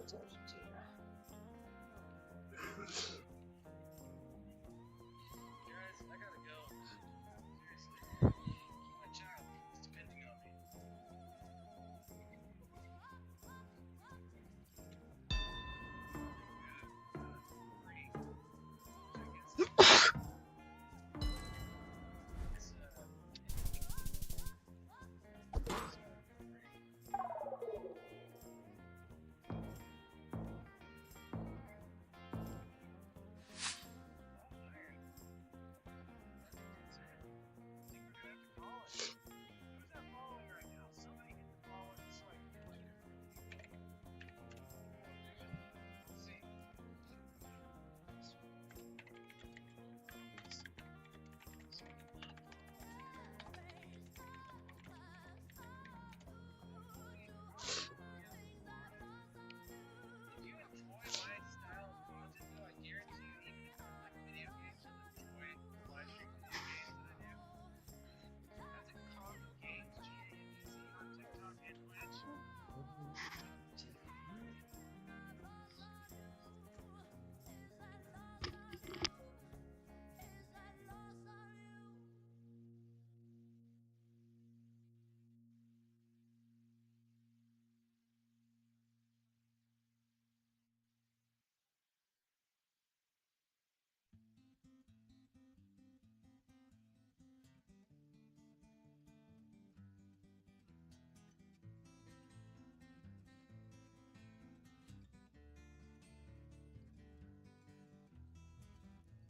it's Argentina. Guys, I gotta go. Seriously. My child is depending on me.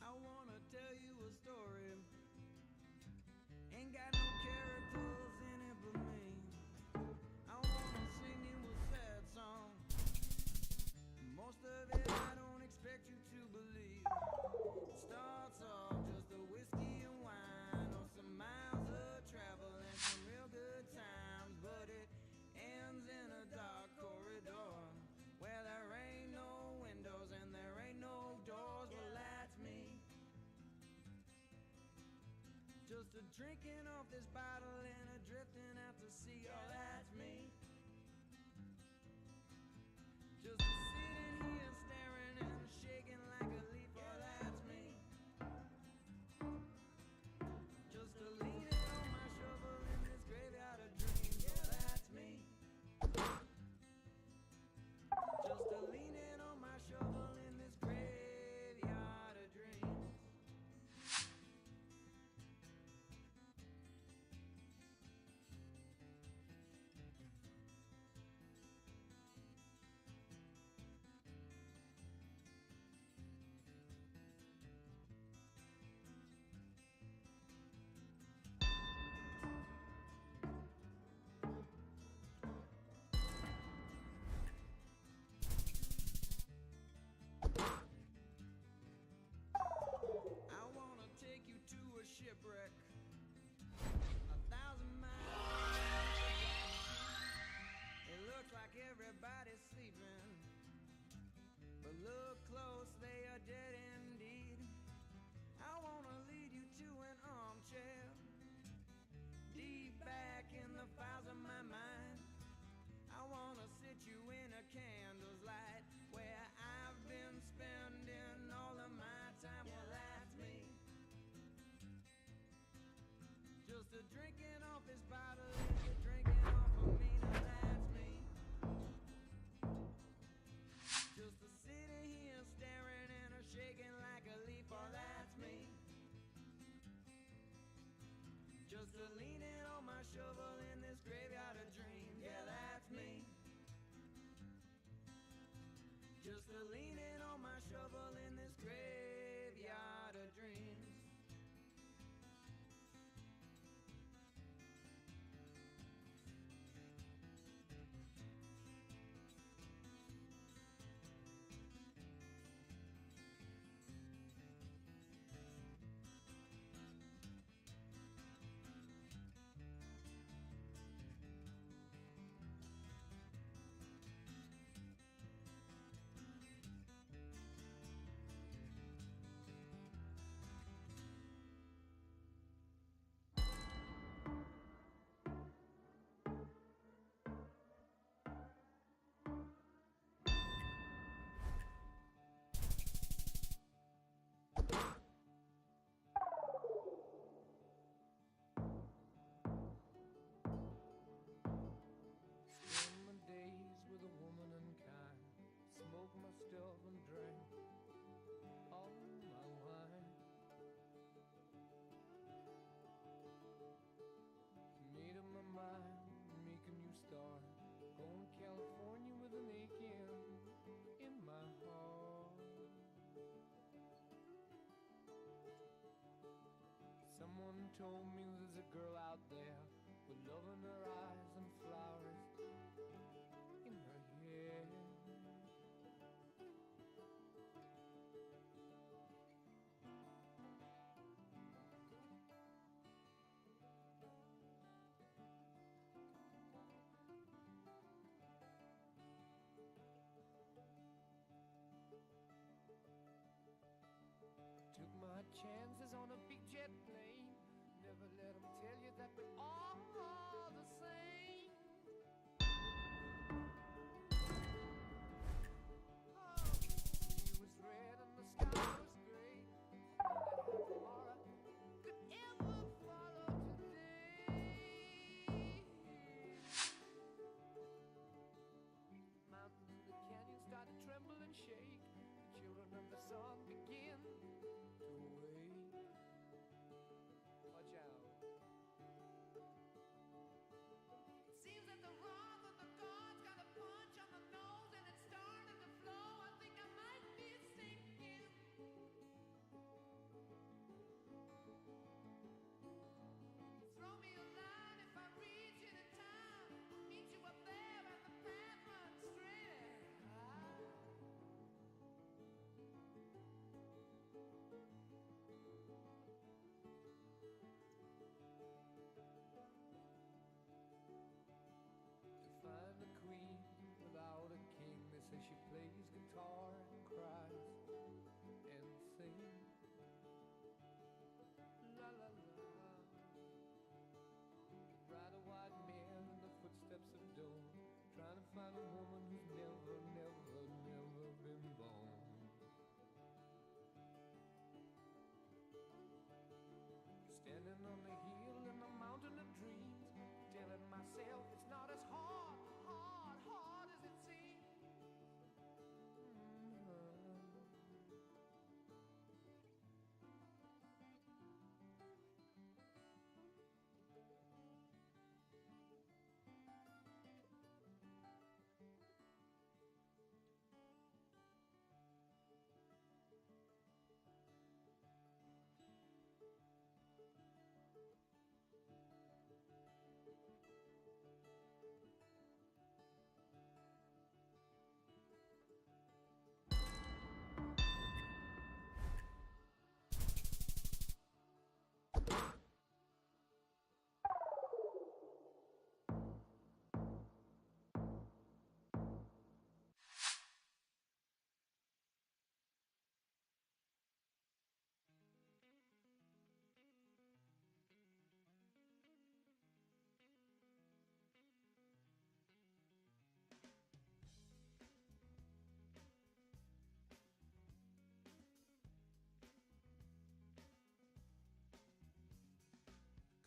I wanna tell you a story. Ain't got no characters in it but me. I wanna sing you a sad song. Most of it I don't expect you to believe. Starts off just a whiskey and wine, or some miles of travel and some real good times, but it ends in a dark corridor where there ain't no windows and there ain't no doors. Well, that's me. Just a drinking off this bottle and a drifting out to sea. Oh, that's me. Just a sitting here staring and shaking like a leaf. Oh, that's me. Just a leaning on my shovel in this graveyard of dreams. Oh, that's me. Just a leaning on my shovel in this graveyard of dreams. I wanna take you to a shipwreck 1,000 miles. It looks like everybody's sleeping, but look close, they are dead indeed. I wanna lead you to an armchair, deep back in the files of my mind. I wanna sit you in a candle's light where I've been spending all of my time. Well, that's me. Just a drinking off this bottle and you're drinking off of me. Now that's me. Just a sitting here staring and a shaking like a leaf. Oh, that's me. Just a leaning on my shovel in this graveyard of dreams. Yeah, that's me. Just a leaning on my shovel in this graveyard of dreams. Someone told me there's a girl out there with love in her eyes and flowers in her hair. Took my chances on a big jet plane. Never let them tell you that we're all the same. Oh, the sea was red and the sky was gray. Wondered how tomorrow could ever follow today. Mountains and the canyons start to tremble and shake. The children of the sun begin to wake. Watch out. It seems that the wrath of the gods got a punch on the nose and it's starting to flow. I think I might be sinking. Throw me a line if I reach it in time. Meet you up there and the path runs straight. Find a queen without a king. They say she plays guitar and cries and sings. La la la. Ride a white mare in the footsteps of dawn, trying to find a woman who's never, never, never been born. Standing on the hill in the mountain of dreams, telling myself it's not as hard as it seems.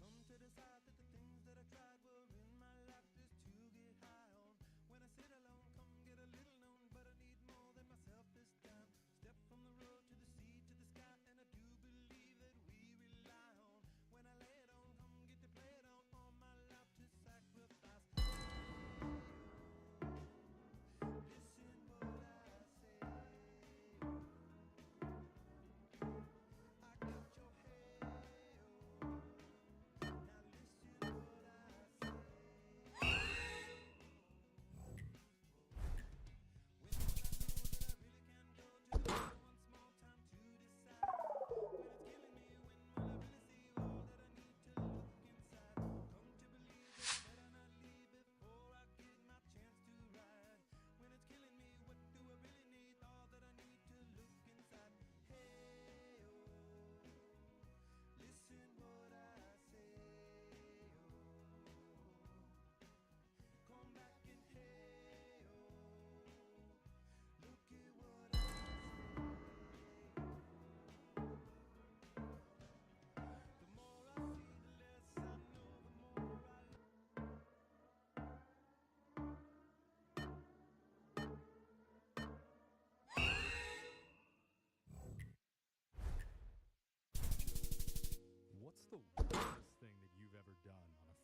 Come to decide that the things that I tried were in my life just to get high on. When I sit alone, come get a little known, but I need more than myself this time. Step from the road to the sea to the sky, and I do believe that we rely on. When I lay it on, come get to play it on, all my life to sacrifice. Listen what I say. I got your hey, now listen what I say. When will I know that I really can go to the well one small time to decide? When it's killing me, when will I really see all that I need to look inside? Come to believe that I better not leave before I get my chance to ride. When it's killing me, what do I really need? All that I need to look inside. Hey, oh, listen what I say. Oh, come back and hey, oh, look at what I say. The more I see, the less I know, the more I What's the wildest thing that you've ever done on a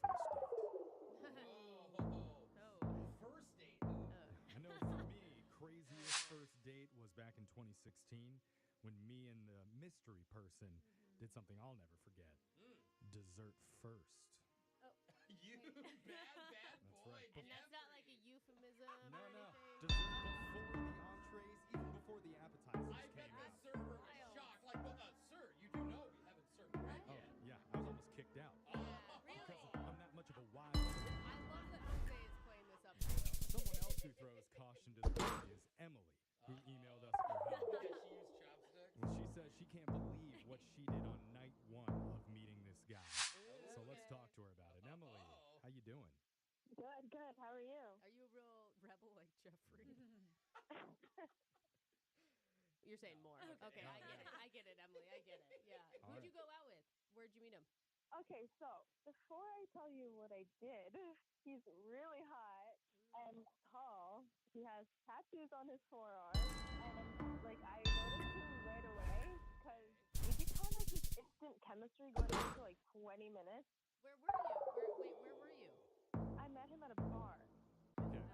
first date? First date. I know for me, craziest first date was back in 2016 when me and the mystery person did something I'll never forget. dessert first. You bad boy. right. And that's not like a euphemism No, or no. anything? Dessert before the entrees, even before the appetizers I bet came the out. server was Wild. shocked. Like, well, sir, you do know we haven't served bread Oh, yet. yeah. I was almost kicked out. Really? Because I'm that much of a wild. I love that Jose is playing this up for you. Someone else who throws caution to the wind is Emily, who emailed us for help. Because she used chopsticks. Well, she says she can't believe what she did on night 1 of meeting this guy. So let's Okay. talk to her about it. Emily, Uh-oh. how you doing? Good. How are you? Are you a real rebel like Jeffrey? You're saying more. Okay, No, I get it, Emily. I get it. Yeah. All Who'd right. you go out with? Where'd you meet him? Okay, so before I tell you what I did, he's really hot and tall. He has tattoos on his forearm, and like I noticed him right away because we just had like this instant chemistry going on for like 20 minutes. Where were you? Where were you? I met him at a bar. Okay.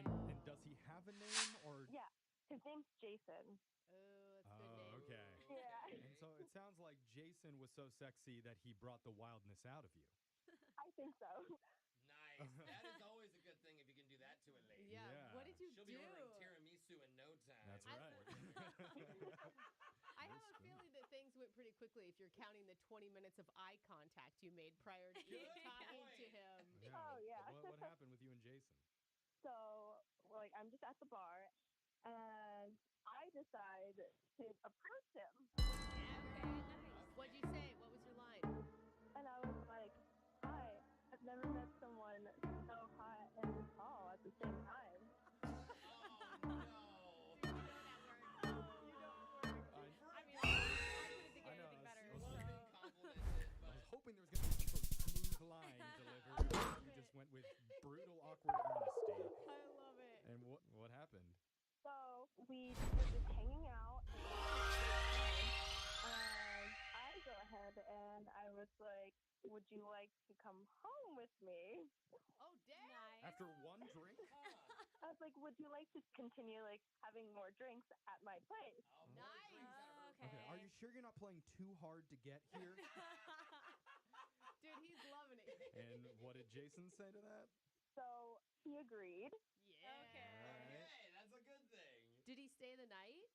Oh. And does he have a name or? Yeah, his name's Jason. Oh, that's a good name. Okay. Yeah, And so it sounds like Jason was so sexy that he brought the wildness out of you. I think so. Nice. That is always a good thing if you can do that to a lady. Yeah. Yeah. What did you She'll do? be ordering tiramisu in no time. That's I- right. I have That's a good. feeling that things went pretty quickly if you're counting the 20 minutes of eye contact you made prior to Good talking to point. him. Yeah. Oh, yeah. What happened with you and Jason? So, like, I'm just at the bar, and I decide to approach him. Okay, nice. What'd you say? What was your line? And I was like, hi, I've never met someone so hot and tall at the same time. Oh, no. I mean, I couldn't think of I know, anything better. I I was- love so- being complimented, I but was hoping there was going to be some sort of smooth line delivered. You just went with brutal, awkward honesty. I love it. And what happened? So we were just hanging out, and I go ahead and I was like, would you like to come home with me? Oh, damn. After one drink? I was like, would you like to continue like having more drinks at my place? oh, more Nice. drinks out of her. Okay. Are you sure you're not playing too hard to get here? Dude, he's loving it. And what did Jason say to that? So he agreed. Yeah. Okay, that's a good thing. Did he stay the night?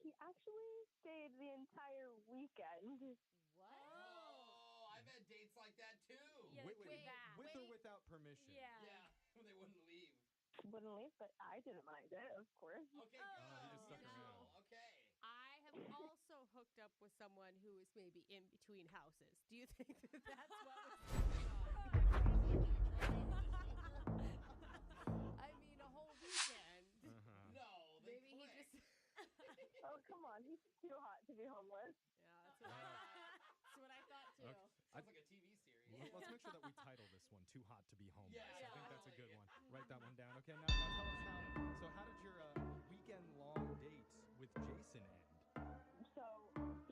He actually stayed the entire weekend. What? Oh, I've had dates like that too. Yeah, Wait, with that. with or Wait. without permission? Yeah. Yeah, when they wouldn't leave. Wouldn't leave, but I didn't mind it, of course. Okay, Oh, good. he just stuck Good. around. Okay. I have also hooked up with someone who is maybe in between houses. Do you think that that's what was going on? I mean, a whole weekend. Uh-huh. No, they Maybe he clicked. just. Oh, come on. He's too hot to be homeless. Yeah, that's what I thought. That's what I thought too. Okay. Sounds like a TV series. Let's make sure that we title this one "Too Hot to Be Homeless." Yeah, I think that's a good totally. one. Write that one down. Okay, now tell us how. So, how did your weekend-long date with Jason end? So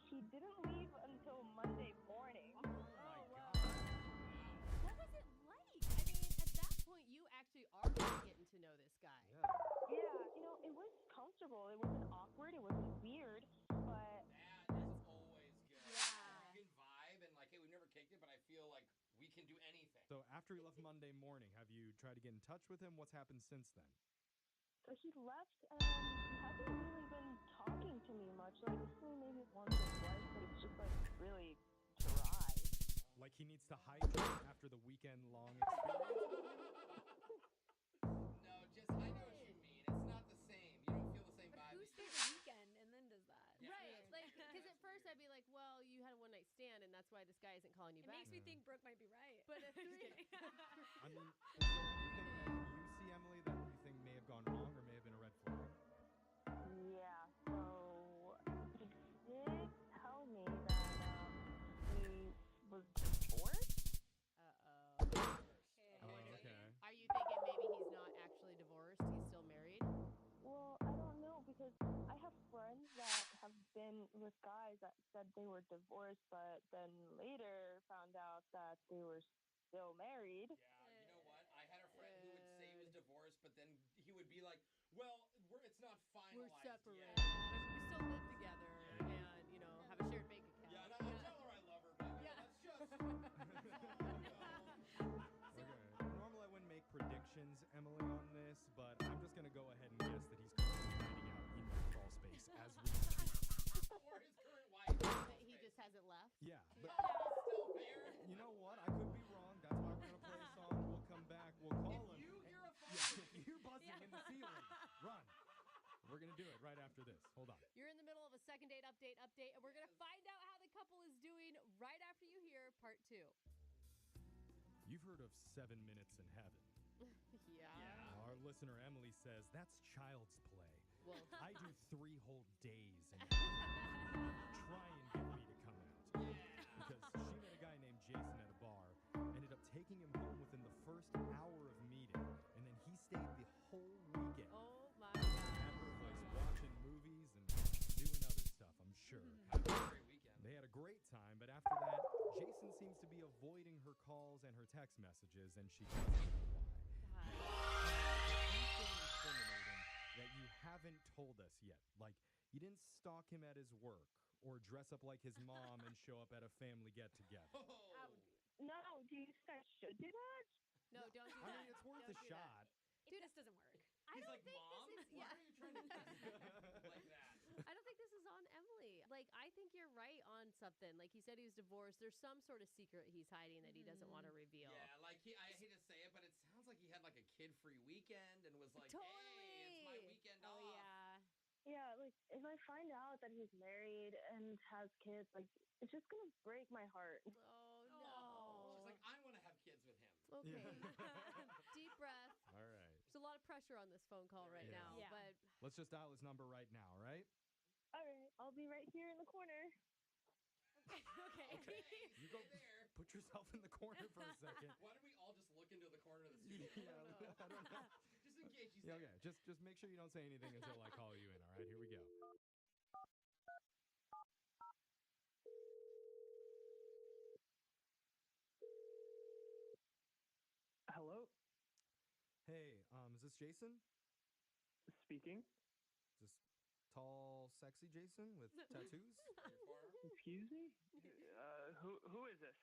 he didn't leave until Monday morning. Oh my God! What was it like? I mean, at that point, you actually are really getting to know this guy. Yeah. Yeah, it was comfortable. It wasn't awkward. It wasn't weird. But That is always good. Yeah. You can vibe and like, hey, we've never kicked it, but I feel like we can do anything. So, after he left Monday morning, have you tried to get in touch with him? What's happened since then? so he left, and he hasn't really been talking to me much. Like, maybe once or twice, but it's just like really dry. Like he needs to hydrate after the weekend-long experience? No, just I know what you mean. It's not the same. You don't feel the same But vibe. who that stays you- a weekend and then does that? Yeah, Right, that's like, weird. because at That's first weird. I'd be like, well, you had a one-night stand, and that's why this guy isn't calling you It back. makes me think Brooke might be right. But at Just 3 kidding. I mean, is there anything that you see, Emily, that you think may have gone wrong or may have been a red flag? Yeah, so he did tell me that he was divorced. Uh-oh. Okay. Oh, What's that okay. mean? Are you thinking maybe he's not actually divorced? He's still married? Well, I don't know because I have friends that have been with guys that said they were divorced, but then later found out that they were still married. Yeah, you know what? I had a friend who would say he was divorced, but then he would be like, well, it's not finalized We're separated. yet. I mean, we still live together and, have a shared bank account. Yeah, and I tell her I love her, but you know, questions, Emily, on this, but I'm just gonna go ahead and guess that he's currently hiding out in your crawl space as we speak. Or his current wife. That he just hasn't left. Yeah, but Still there. you know what? I could be wrong. That's why we're gonna play a song. We'll come back. We'll call him. If you hear a phone, Yeah, if you're buzzing in the ceiling, run. We're gonna do it right after this. Hold on. You're in the middle of a second date update, and we're going to find out how the couple is doing right after you hear part 2. You've heard of 7 minutes in heaven. Yeah. Our listener Emily says that's child's play. Well, I do 3 whole days in heaven. Try and get me to come out. Because she met a guy named Jason at a bar, ended up taking him home within the first hour of meeting, and then he stayed the whole weekend oh my at God. her place watching movies and doing other stuff, I'm sure. great weekend. They had a great time, but after that, Jason seems to be avoiding her calls and her text messages, and she doesn't know why. Anything incriminating that you haven't told us yet? Like, you didn't stalk him at his work, or dress up like his mom and show up at a family get-together. Oh. No, do you guys should do that? No, don't do I that. mean, it's worth Don't a do that. shot. Dude, this doesn't work. I He's don't like, think Mom, this is. why Yeah. are you trying to test me like that? I don't think this is on Emily. Like, I think you're right on something. Like, he said he was divorced. There's some sort of secret he's hiding that he doesn't want to reveal. Yeah, like I hate to say it, but it sounds like he had like a kid-free weekend and was like, Totally. "Hey, it's my weekend Oh, off." yeah. Yeah, like if I find out that he's married and has kids, like it's just gonna break my heart. Oh, She's no. like, "I want to have kids with him." Okay. Yeah. Deep breath. All right. There's a lot of pressure on this phone call right Yeah. now. Yeah. But Let's just dial his number right now, right? All right, I'll be right here in the corner. okay. You go Stay there. put yourself in the corner for a second. Why don't we all just look into the corner of the studio? Yeah, I don't know. Just in case he's Yeah, there. okay. Just make sure you don't say anything until I call you in. All right, here we go. Hello, Hey, is this Jason? speaking. Is this tall, sexy Jason with tattoos? Your forearm? Excuse me. Who is this?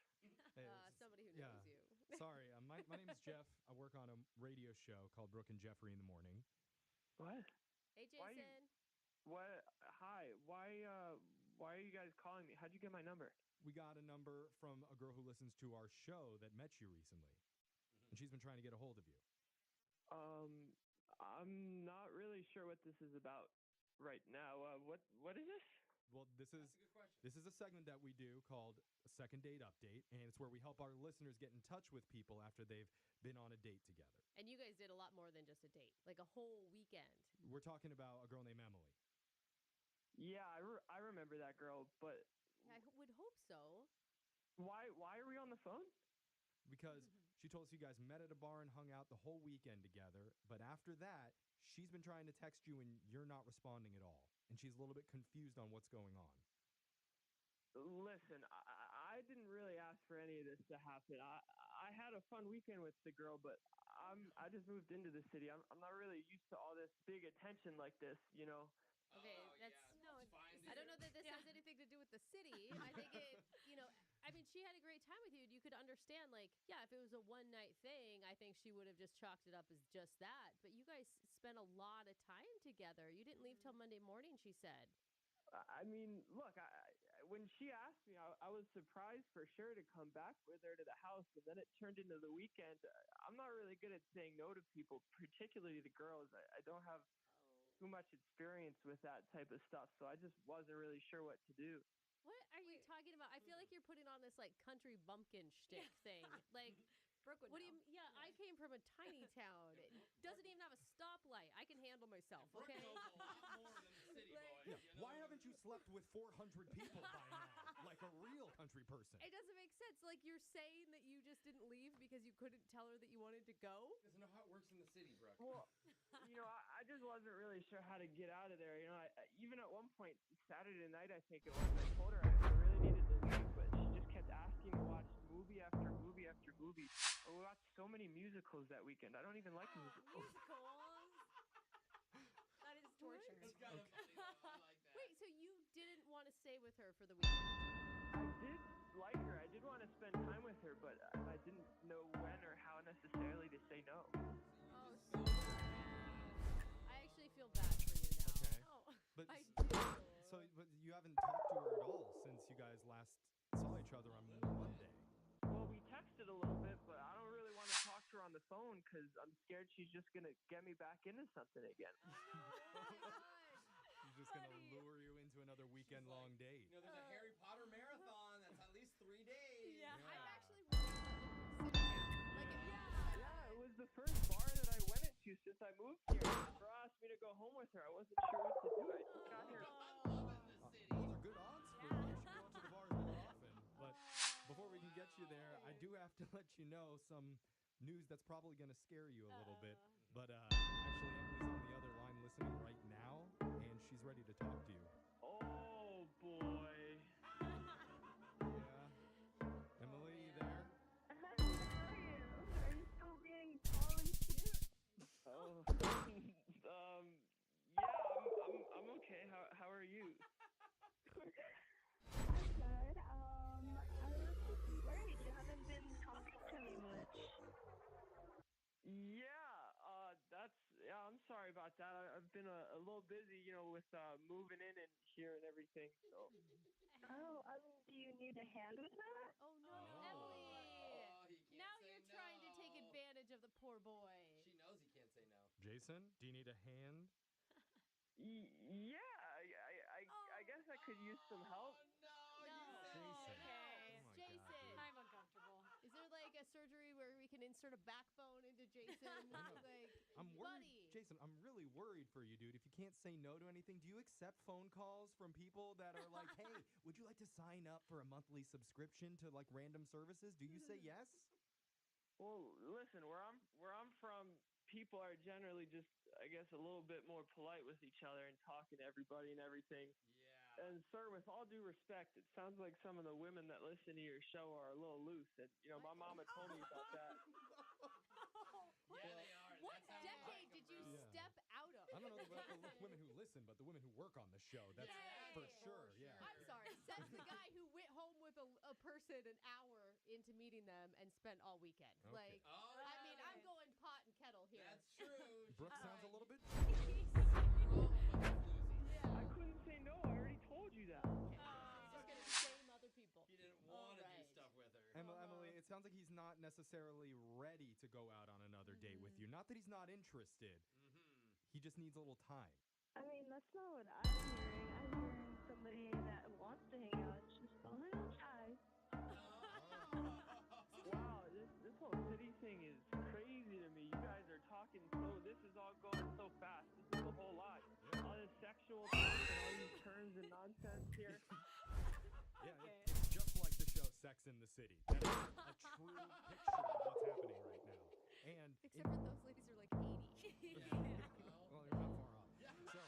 Hey, Somebody who yeah. knows you. Sorry, my name is Jeff. I work on a radio show called Brooke and Jeffrey in the morning. What? Hey, Why Jason. you- What? Hi. Why are you guys calling me? How'd you get my number? We got a number from a girl who listens to our show that met you recently, and she's been trying to get a hold of you. I'm not really sure what this is about right now. What is this? Well, this is That's a good question. This is a segment that we do called a second date update, and it's where we help our listeners get in touch with people after they've been on a date together. And you guys did a lot more than just a date, like a whole weekend. We're talking about a girl named Emily. Yeah, I remember that girl, but I would hope so. why are we on the phone? Because she told us you guys met at a bar and hung out the whole weekend together, but after that, she's been trying to text you and you're not responding at all. And she's a little bit confused on what's going on. Listen, I didn't really ask for any of this to happen. I had a fun weekend with the girl, but I just moved into the city. I'm not really used to all this big attention like this, you know. Okay, Oh, that's yeah, no. it's fine. I don't know that this has anything to do with the city. I think it, I mean, she had a great time with you. You could understand, like, yeah, if it was a one night thing, I think she would have just chalked it up as just that. But you guys spent a lot of time together. You didn't leave till Monday morning, she said. I mean, look, when she asked me, I was surprised for sure to come back with her to the house, and then it turned into the weekend. I'm not really good at saying no to people, particularly the girls. I don't have too much experience with that type of stuff, so I just wasn't really sure what to do. What are you talking about? I feel like you're putting on this like country bumpkin shtick thing. Like, Brooke would what do know. you? Yeah, I came from a tiny town. It doesn't even have a stoplight. I can handle myself. Brooke Okay. knows a lot more than the city Like- boy. Yeah. you know? Why haven't you slept with 400 people by now? Like a real country person. It doesn't make sense. Like, you're saying that you just didn't leave because you couldn't tell her that you wanted to go? Doesn't know how it works in the city, Brooke. Well, I just wasn't really sure how to get out of there. Even at one point, Saturday night, I think it was, I told her I really needed to leave, but she just kept asking to watch movie after movie after movie. We watched so many musicals that weekend. I don't even like musicals. Musicals. That is torture. That's kind of funny, though. I like that. Wait, so you didn't want to stay with her for the weekend? I did like her. I did want to spend time with her, but I didn't know when or how necessarily to say no. So phone because I'm scared she's just going to get me back into something again. She's just going to lure you into another weekend-long date. You know, there's a Harry Potter marathon. That's at least 3 days. Yeah. I'm actually really sitting down. Like, Yeah, it was the first bar that I went into since I moved here. My girl asked me to go home with her. I wasn't sure what to do. I just got here. I'm loving this city. Those are good odds for you. You should go out to the bars more often. But before we can get you there, I do have to let you know some news that's probably going to scare you a little bit. But actually, Emily's on the other line listening right now, and she's ready to talk to you. Oh, boy. Yeah. Emily, you there? How are you? Are you still being tall and cute? Oh, I'm okay. How are you? I'm good. I was just worried. You haven't been talking to me much. Yeah, I'm sorry about that. I've been a little busy, with moving in and here and everything. So. Oh, do you need a hand with that? oh no, Oh. Emily! He can't Now say you're trying to take no. advantage of the poor boy. She knows he can't say no. Jason, do you need a hand? Yeah, I guess I could use some help. No, No. you said Jason. no. Okay. Oh my Jason. God, dude. I'm uncomfortable. Is there like a surgery where we can insert a backbone into Jason? Like, I'm worried, buddy. Jason. I'm really worried for you, dude. If you can't say no to anything, do you accept phone calls from people that are like, "Hey, would you like to sign up for a monthly subscription to like random services?" Do you say yes? Well, listen, where I'm from, people are generally just, I guess, a little bit more polite with each other and talking to everybody and everything. Yeah. And sir, with all due respect, it sounds like some of the women that listen to your show are a little loose. And my mama told me about that. Yeah, they are. What That's how we decade like 'em, did you bro. Yeah. step out of? I don't know about the women who listen, but the women who work on the show. That's Yay. for sure. Yeah. I'm sorry. Says the guy who went home with a person an hour into meeting them and spent all weekend. Okay. Like, Oh, I mean, I'm Right. going pot and kettle here. That's true. Brooke She's sounds a right. little bit. Oh, but he's losing. I couldn't say no. I already told you that. Okay. He's just gonna shame other people. He didn't want to do Alright. stuff with her. Emily, it sounds like he's not necessarily ready to go out on another date with you. Not that he's not interested. Mm-hmm. He just needs a little time. I mean, that's not what I'm hearing. I'm hearing somebody that wants to hang out. It's just a little shy. Wow, this whole city thing is crazy to me. You guys are talking this is all going so fast. This is a whole lot. All this sexual talk and all these terms and nonsense here. Yeah, it's just like the show Sex in the City. That is a true picture of what's happening right now. And Except for those ladies are like 80. well, you're not far off. So,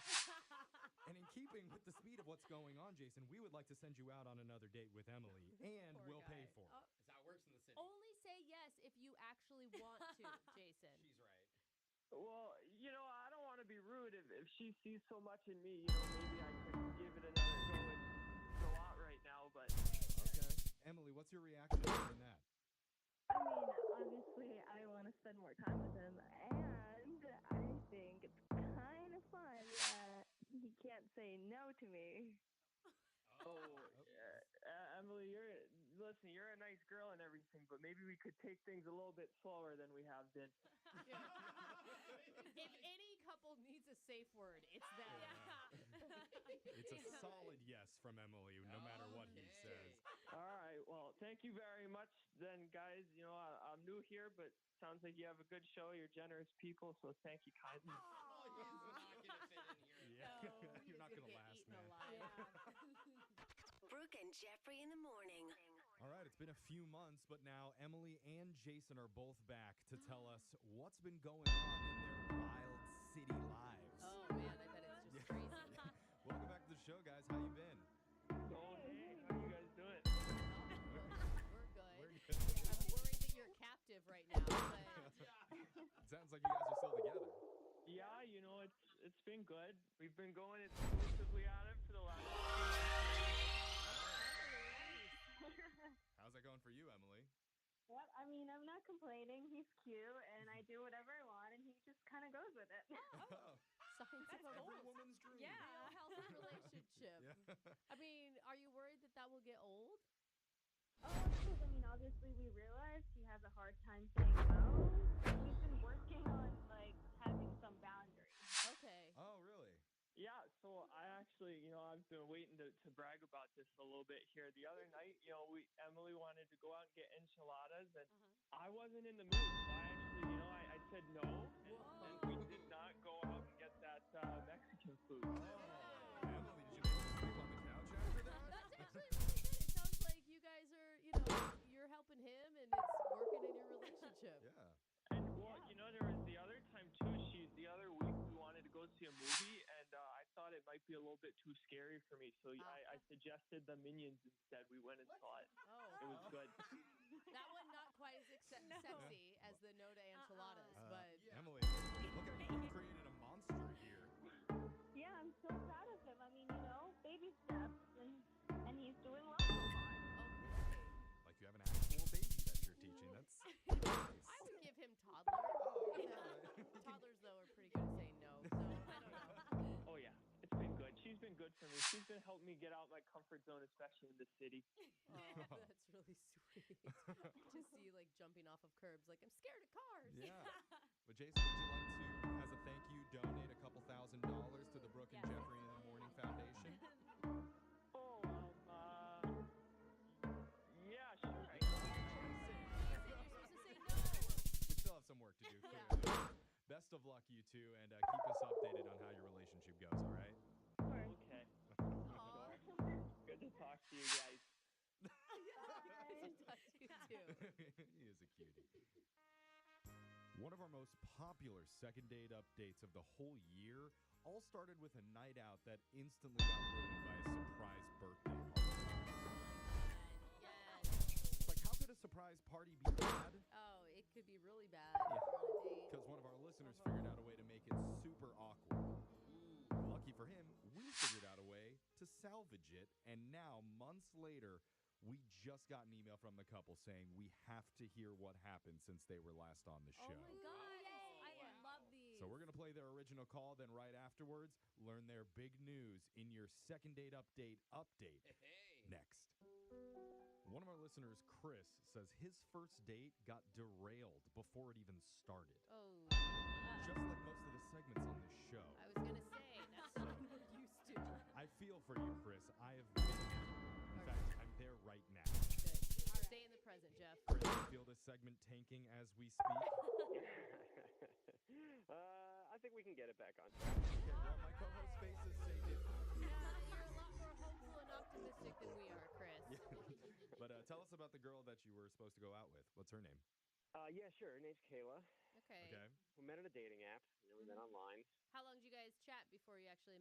and in keeping with the speed of what's going on, Jason, we would like to send you out on another date with Emily, and Poor we'll pay guy. for it. That's how it works in the city. Only say yes if you actually want to, Jason. She's right. Well, I don't want to be rude. If she sees so much in me, maybe I could give it another go and go out right now. But Okay. Emily, what's your reaction to hearing that? I mean, obviously, I want to spend more time with him, and I think it's kind of fun that he can't say no to me. Emily, you're a nice girl and everything, but maybe we could take things a little bit slower than we have been. If any couple needs a safe word, it's them. It's a solid yes from Emily, no matter what he Okay. says. All right. Well, thank you very much then, guys. I'm new here, but sounds like you have a good show. You're generous people, so thank you kindly. Oh, he's not gonna fit in here. Yeah. No, You're not he's going to get last, eaten man. alive. Brooke and Jeffrey in the morning. All right, it's been a few months, but now Emily and Jason are both back to tell us what's been going on in their wild city lives. Oh man, I bet it's just crazy. Welcome back to the show, guys. How you been? Oh, hey, how you guys doing? We're good. We're good. I'm worried that you're captive right now, but It sounds like you guys are still together. Yeah, it's been good. We've been going exclusively at it for the last few months. How's that going for you, Emily? Well, I mean, I'm not complaining. He's cute, and I do whatever I want, and he just kind of goes with it. Oh, signs of every goals. woman's dream. Yeah. Real healthy relationship. Yeah. I mean, are you worried that will get old? Because, I mean, obviously we realized he has a hard time saying no. He's actually, I've been waiting to brag about this a little bit here. The other night, Emily wanted to go out and get enchiladas, and I wasn't in the mood. So I actually, I said no, and we did not go out and get that Mexican food. Emily, did you make him sleep on the couch after that? That's actually really good. It sounds like you guys are, you're helping him and it's working in your relationship. Yeah. And there was the other time too. The other week we wanted to go see a movie, and I thought it might be a little bit too scary for me, so I suggested the Minions instead. We went and saw it. Oh, It was good. that one not quite as sexy as the no to enchiladas, but Emily, look at you created a monster here. Yeah, I'm so proud of him. I mean, baby steps, and he's doing well so far. Like you have an actual baby that you're teaching. That's nice. I would give him toddler. Toddlers though are pretty good at saying no, so I don't know. Oh yeah, it's been good. She's been good for me. She's been helping me get out my comfort zone, especially in the city. Oh, that's really sweet to see, like jumping off of curbs. Like I'm scared of cars. Yeah. But Jason, would you like to, as a thank you, donate a couple $1,000 to the Brooke and Jeffrey in the Morning Foundation? Oh, yeah, sure. You're supposed to say no. We still have some work to do. Clearly. Best of luck, you two, and keep us updated on how your relationship goes, all right? Okay. Aw. Good to talk to you guys. Nice to talk to you too. He is a cutie. One of our most popular second date updates of the whole year all started with a night out that instantly got ruined by a surprise birthday party. Yes. Like, how could a surprise party be bad? Oh, it could be really bad if you're on a date. Because one of our listeners figured out a way to make it super awkward. Lucky for him, we figured out a way to salvage it, and now, months later, we just got an email from the couple saying we have to hear what happened since they were last on the show. Oh my gosh, I love these. So we're going to play their original call, then right afterwards, learn their big news in your second date update next. One of our listeners, Chris, says his first date got derailed before it even started. Oh, Just like most of the segments on this show. I was gonna say that's something we're used to. I feel for you, Chris. I have been there. In fact, I'm there right now. Good. Stay in the present, Jeff. Chris, you feel this segment tanking as we speak? I think we can get it back on track. Okay, well, my co-host faces say different. You're a lot more hopeful and optimistic than we are, Chris. Yeah. But tell us about the girl that you were supposed to go out with. What's her name? Yeah, sure. Her name's Kayla. Okay. Okay. We met at a dating app. We met online. How long did you guys chat before you actually